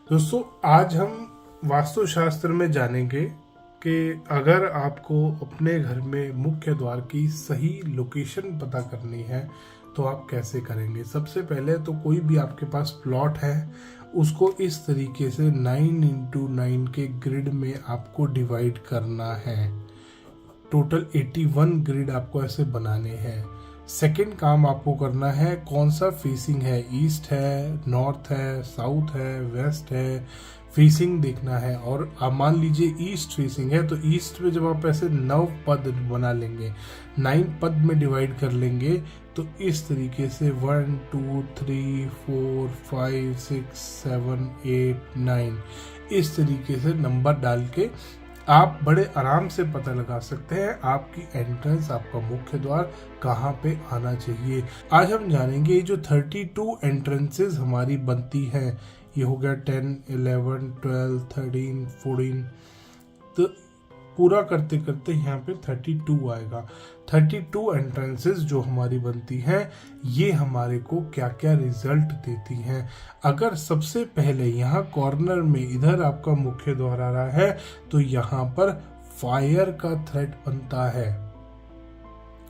दोस्तों, आज हम वास्तुशास्त्र में जानेंगे कि अगर आपको अपने घर में मुख्य द्वार की सही लोकेशन पता करनी है तो आप कैसे करेंगे। सबसे पहले तो कोई भी आपके पास प्लॉट है उसको इस तरीके से 9x9 के ग्रिड में आपको डिवाइड करना है। टोटल 81 ग्रिड आपको ऐसे बनाने हैं। सेकंड काम आपको करना है, कौन सा फेसिंग है, ईस्ट है, नॉर्थ है, साउथ है, वेस्ट है, फेसिंग देखना है। और आप मान लीजिए ईस्ट फेसिंग है तो ईस्ट में जब आप ऐसे 9 पद बना लेंगे, 9 पद में डिवाइड कर लेंगे तो इस तरीके से 1 2 3 4 5 6 7 8 9 इस तरीके से नंबर डाल के आप बड़े आराम से पता लगा सकते हैं आपकी एंट्रेंस, आपका मुख्य द्वार कहाँ पे आना चाहिए। आज हम जानेंगे जो 32 एंट्रेंसेस हमारी बनती हैं, ये हो गया 10 11 12 13 14, तो पूरा करते करते यहाँ पे 32 आएगा। 32 एंट्रेंसेस जो हमारी बनती हैं ये हमारे को क्या क्या रिजल्ट देती हैं। अगर सबसे पहले यहाँ कॉर्नर में इधर आपका मुख्य द्वार आ रहा है तो यहाँ पर फायर का थ्रेट बनता है।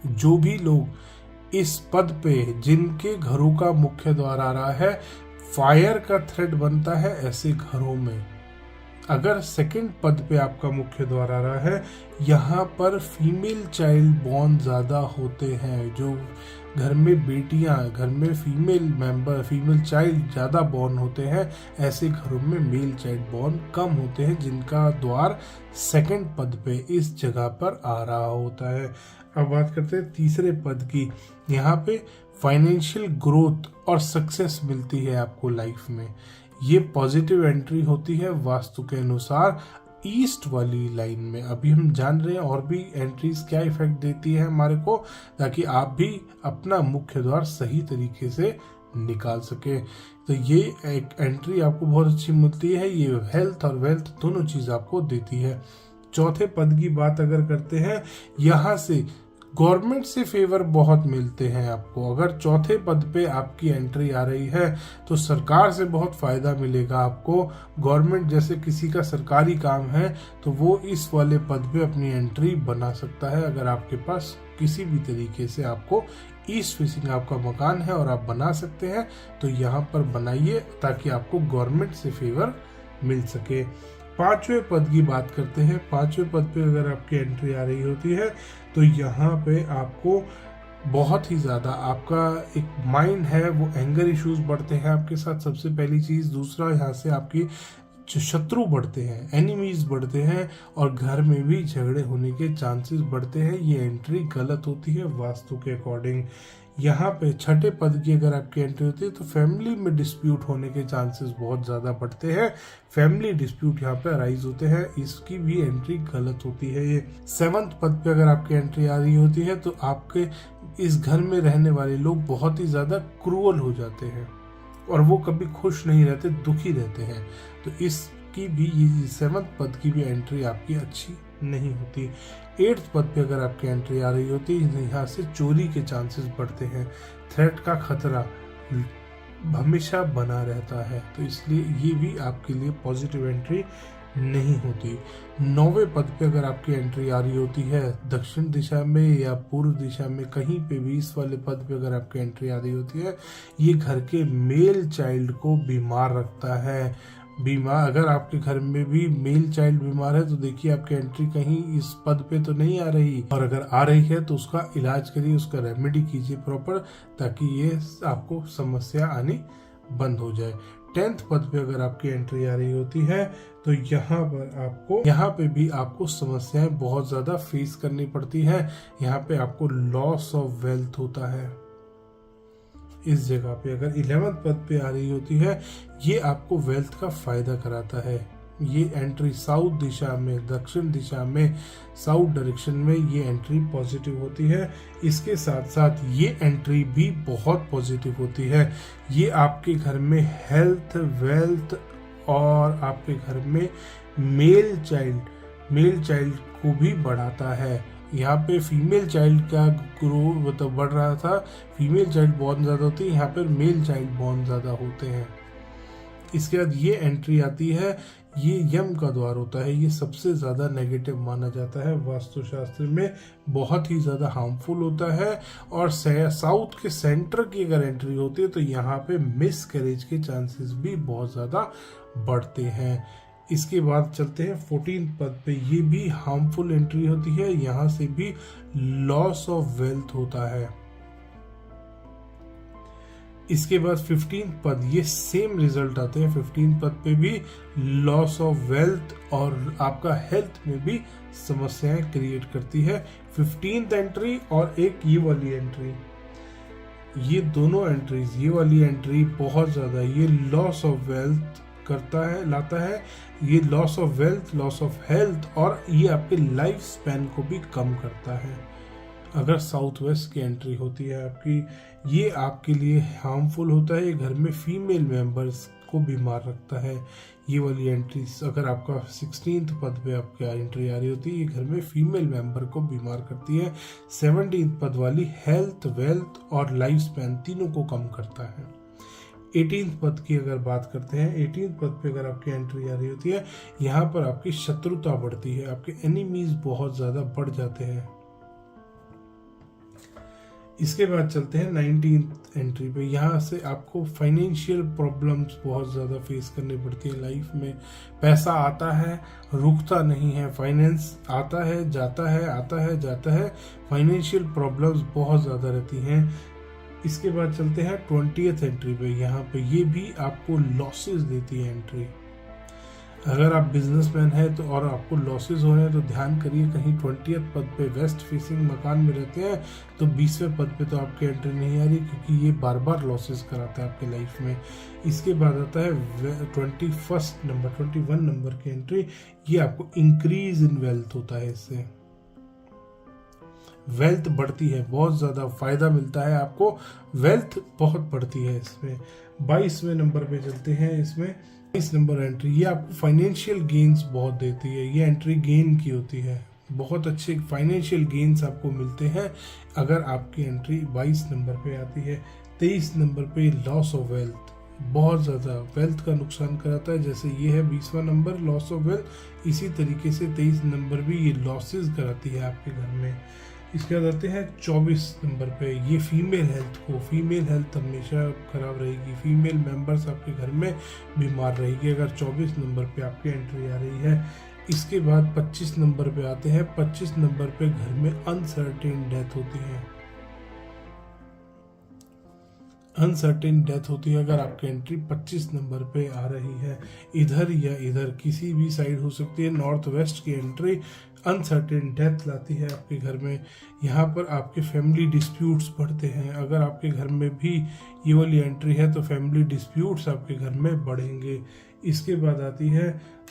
जो भी लोग इस पद पे जिनके घरों का मुख्य द्वार आ रहा है, फायर का थ्रेट बनता है ऐसे घरों में। अगर सेकंड पद पे आपका मुख्य द्वार आ रहा है, यहाँ पर फीमेल चाइल्ड बॉर्न ज्यादा होते हैं। जो घर में बेटियां, घर में फीमेल चाइल्ड ज्यादा बॉर्न होते हैं, ऐसे घरों में मेल चाइल्ड बॉर्न कम होते हैं जिनका द्वार सेकंड पद पे इस जगह पर आ रहा होता है। अब बात करते हैं तीसरे पद की। यहाँ पे फाइनेंशियल ग्रोथ और सक्सेस मिलती है आपको लाइफ में। ये पॉजिटिव एंट्री होती है वास्तु के अनुसार ईस्ट वाली लाइन में। अभी हम जान रहे हैं और भी एंट्रीज क्या इफेक्ट देती है हमारे को, ताकि आप भी अपना मुख्य द्वार सही तरीके से निकाल सके। तो ये एक एंट्री आपको बहुत अच्छी मिलती है। ये हेल्थ और वेल्थ दोनों चीज आपको देती है। चौथे पद की बात अगर करते हैं, यहाँ से गवर्नमेंट से फेवर बहुत मिलते हैं आपको। अगर चौथे पद पे आपकी एंट्री आ रही है तो सरकार से बहुत फायदा मिलेगा आपको। गवर्नमेंट जैसे किसी का सरकारी काम है तो वो इस वाले पद पे अपनी एंट्री बना सकता है। अगर आपके पास किसी भी तरीके से आपको ईस्ट फेसिंग आपका मकान है और आप बना सकते हैं तो यहाँ पर बनाइए ताकि आपको गवर्नमेंट से फेवर मिल सके। पांचवें पद की बात करते हैं। पांचवें पद पे अगर आपकी एंट्री आ रही होती है तो यहाँ पे आपको बहुत ही ज्यादा आपका एक माइंड है वो एंगर इश्यूज बढ़ते हैं आपके साथ, सबसे पहली चीज। दूसरा, यहाँ से आपकी जो शत्रु बढ़ते हैं, एनिमीज बढ़ते हैं और घर में भी झगड़े होने के चांसेस बढ़ते हैं। ये एंट्री गलत होती है वास्तु के अकॉर्डिंग। यहाँ पे छठे पद की अगर आपकी एंट्री होती है तो फैमिली में डिस्प्यूट होने के चांसेस बहुत ज्यादा बढ़ते हैं। फैमिली डिस्प्यूट यहाँ पे अराइज होते हैं, इसकी भी एंट्री गलत होती है। ये 7th पद पे अगर आपकी एंट्री आ रही होती है तो आपके इस घर में रहने वाले लोग बहुत ही ज्यादा क्रूअल हो जाते हैं और वो कभी खुश नहीं रहते, दुखी रहते हैं। तो इसकी भी, ये 7th पद की भी एंट्री आपकी अच्छी नहीं होती। 8th पद पे अगर आपकी एंट्री आ रही होती है, यहाँ से चोरी के चांसेस बढ़ते हैं, थ्रेट का खतरा हमेशा बना रहता है, तो इसलिए ये भी आपके लिए पॉजिटिव एंट्री नहीं होती। 9वें पद पे अगर आपकी एंट्री आ रही होती है दक्षिण दिशा में या पूर्व दिशा में, कहीं पे भी इस वाले पद पे अगर आपकी एंट्री आ रही होती है, ये घर के मेल चाइल्ड को बीमार रखता है। अगर आपके घर में भी मेल चाइल्ड बीमार है तो देखिए आपकी एंट्री कहीं इस पद पे तो नहीं आ रही, और अगर आ रही है तो उसका इलाज करिए, उसका रेमेडी कीजिए प्रॉपर, ताकि ये आपको समस्या आनी बंद हो जाए। 10th पद पे अगर आपकी एंट्री आ रही होती है तो यहाँ पे भी आपको समस्याएं बहुत ज्यादा फेस करनी पड़ती है। यहाँ पे आपको लॉस ऑफ वेल्थ होता है। इस जगह पे अगर 11th पद पे आ रही होती है, ये आपको वेल्थ का फायदा कराता है। ये एंट्री साउथ दिशा में, दक्षिण दिशा में, साउथ डायरेक्शन में ये एंट्री पॉजिटिव होती है। इसके साथ साथ ये एंट्री भी बहुत पॉजिटिव होती है। ये आपके घर में हेल्थ, वेल्थ और आपके घर में मेल चाइल्ड को भी बढ़ाता है। यहाँ पे फीमेल चाइल्ड का ग्रो मतलब बढ़ रहा था, फीमेल चाइल्ड बहुत ज्यादा होती है, यहाँ पर मेल चाइल्ड बहुत ज्यादा होते हैं। इसके बाद ये एंट्री आती है, ये यम का द्वार होता है। ये सबसे ज़्यादा नेगेटिव माना जाता है वास्तुशास्त्र में, बहुत ही ज़्यादा हार्मफुल होता है। और साउथ के सेंटर की अगर एंट्री होती है तो यहाँ पे मिस कैरेज के चांसेस भी बहुत ज़्यादा बढ़ते हैं। इसके बाद चलते हैं 14 पद पे, ये भी हार्मफुल एंट्री होती है, यहाँ से भी लॉस ऑफ वेल्थ होता है। इसके बाद 15 पद, ये सेम रिजल्ट आते हैं। 15 पद पे भी लॉस ऑफ वेल्थ और आपका हेल्थ में भी समस्याएं क्रिएट करती है। 15th एंट्री और एक ये वाली एंट्री, ये दोनों एंट्रीज, ये वाली एंट्री बहुत ज्यादा ये लॉस ऑफ वेल्थ करता है, लाता है। ये loss of wealth, loss of health और ये आपके लाइफ स्पैन को भी कम करता है। अगर साउथ वेस्ट की एंट्री होती है आपकी, ये आपके लिए हार्मफुल होता है। ये घर में फीमेल मेंबर्स को बीमार रखता है। ये वाली एंट्री, अगर आपका 16th पद पे आपकी एंट्री आ रही होती है, ये घर में फीमेल मेंबर को बीमार करती है। 17th पद वाली हेल्थ, वेल्थ और लाइफ स्पैन तीनों को कम करता है। 18th पद की अगर बात करते हैं, 18th पद पे अगर आपकी एंट्री आ रही होती है, यहाँ पर आपकी शत्रुता बढ़ती है, आपके एनिमीज बहुत ज्यादा बढ़ जाते हैं। इसके बाद चलते हैं 19th एंट्री पे। यहाँ से आपको फाइनेंशियल प्रॉब्लम्स बहुत ज़्यादा फेस करनी पड़ती है लाइफ में। पैसा आता है, रुकता नहीं है, फाइनेंस आता है, जाता है, आता है, जाता है, फाइनेंशियल प्रॉब्लम्स बहुत ज़्यादा रहती हैं। इसके बाद चलते हैं 20th एंट्री पे। यहाँ पे ये भी आपको लॉसेस देती है एंट्री। अगर आप बिजनेसमैन हैं तो और आपको लॉसेस हो रहे हैं तो ध्यान करिए, कहीं 20th पद पे वेस्ट फेसिंग मकान में रहते हैं तो 20वें पद पे तो आपकी एंट्री नहीं आ रही, क्योंकि ये बार बार लॉसेस कराता है आपके लाइफ में। इसके बाद आता है 21 नंबर की एंट्री। ये आपको इंक्रीज इन वेल्थ होता है, इससे वेल्थ बढ़ती है, बहुत ज्यादा फायदा मिलता है आपको, वेल्थ बहुत बढ़ती है इसमें। 22वें नंबर पे चलते हैं। इसमें 22 नंबर एंट्री, ये आपको फाइनेंशियल गेन्स बहुत देती है। ये एंट्री गेन की होती है, बहुत अच्छे फाइनेंशियल गेन्स आपको मिलते हैं अगर आपकी एंट्री 22 नंबर पे आती है। 23 नंबर पे लॉस ऑफ वेल्थ, बहुत ज़्यादा वेल्थ का नुकसान कराता है। जैसे ये है 20वां नंबर लॉस ऑफ वेल्थ, इसी तरीके से 23 नंबर भी ये लॉसेस कराती है आपके घर में। इसके बाद आते हैं 24 नंबर पे। ये फीमेल हेल्थ को, फीमेल हेल्थ हमेशा खराब रहेगी, फीमेल मेंबर्स आपके घर में बीमार रहेगी अगर 24 नंबर पे आपकी एंट्री आ रही है। इसके बाद 25 नंबर पे आते हैं। 25 नंबर पे घर में अनसर्टेन डेथ होती है, अनसर्टेन डेथ होती है अगर आपकी एंट्री 25 नंबर पे आ रही है। इधर या इधर किसी भी साइड हो सकती है। नॉर्थ वेस्ट की एंट्री अनसर्टेन डेथ लाती है आपके घर में। यहाँ पर आपके फैमिली डिस्प्यूट्स बढ़ते हैं। अगर आपके घर में भी ये वाली एंट्री है तो फैमिली डिस्प्यूट्स आपके घर में बढ़ेंगे। इसके बाद आती है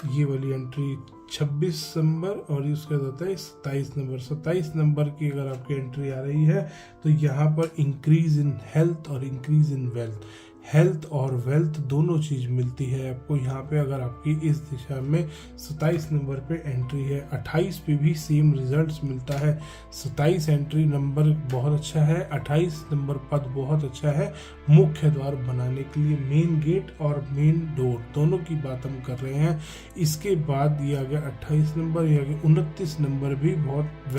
ये वाली एंट्री 26 नंबर और उसके बाद आता है 27 नंबर। 27 नंबर की अगर आपकी एंट्री आ रही है तो यहाँ पर इंक्रीज इन हेल्थ और इंक्रीज इन वेल्थ, हेल्थ और वेल्थ दोनों चीज मिलती है आपको यहाँ पे अगर आपकी इस दिशा में 27 नंबर पे एंट्री है। 28 पे भी सेम रिजल्ट्स मिलता है। 27 एंट्री नंबर बहुत अच्छा है, 28 नंबर पद बहुत अच्छा है मुख्य द्वार बनाने के लिए। मेन गेट और मेन डोर दोनों की बात हम कर रहे हैं। इसके बाद ये आ गया 28 नंबर, ये आ गया 29 नंबर भी बहुत।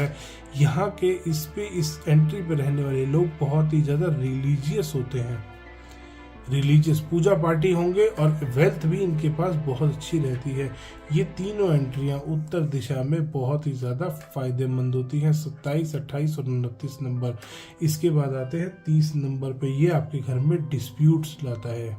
यहाँ के इस एंट्री पे रहने वाले लोग बहुत ही ज्यादा रिलीजियस होते हैं, रिलीजियस पूजा पार्टी होंगे और वेल्थ भी इनके पास बहुत अच्छी रहती है। ये तीनों एंट्रियां उत्तर दिशा में बहुत ही ज़्यादा फायदेमंद होती हैं। 27, 28 और 29 नंबर। इसके बाद आते हैं 30 नंबर पे। ये आपके घर में डिस्प्यूट्स लाता है।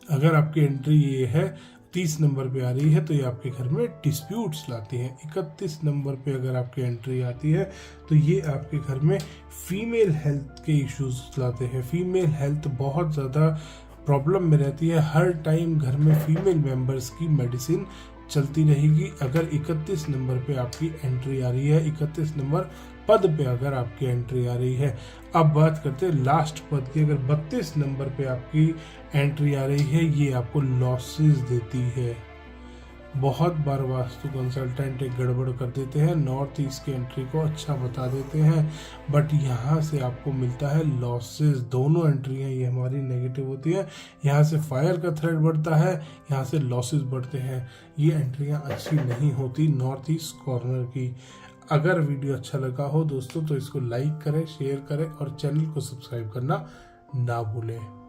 अगर आपकी एंट्री ये है 30 नंबर पे आ रही है तो ये आपके घर में डिस्प्यूट्स लाती है। 31 नंबर पे अगर आपकी एंट्री आती है तो ये आपके घर में फीमेल हेल्थ के इश्यूज लाते हैं। फीमेल हेल्थ बहुत ज़्यादा प्रॉब्लम में रहती है, हर टाइम घर में फीमेल मेंबर्स की मेडिसिन चलती रहेगी। अगर 31 नंबर पे आपकी एंट्री आ रही है, 31 नंबर पद पे अगर आपकी एंट्री आ रही है। अब बात करते हैं लास्ट पद की। अगर 32 नंबर पे आपकी एंट्री आ रही है, ये आपको लॉसेस देती है। बहुत बार वास्तु कंसल्टेंट एक गड़बड़ कर देते हैं, नॉर्थ ईस्ट की एंट्री को अच्छा बता देते हैं, बट यहाँ से आपको मिलता है लॉसेस। दोनों एंट्रियाँ ये हमारी नेगेटिव होती हैं। यहाँ से फायर का थ्रेट बढ़ता है, यहाँ से लॉसेस बढ़ते हैं। ये एंट्रियाँ अच्छी नहीं होती नॉर्थ ईस्ट कॉर्नर की। अगर वीडियो अच्छा लगा हो दोस्तों तो इसको लाइक करें, शेयर करें और चैनल को सब्सक्राइब करना ना भूलें।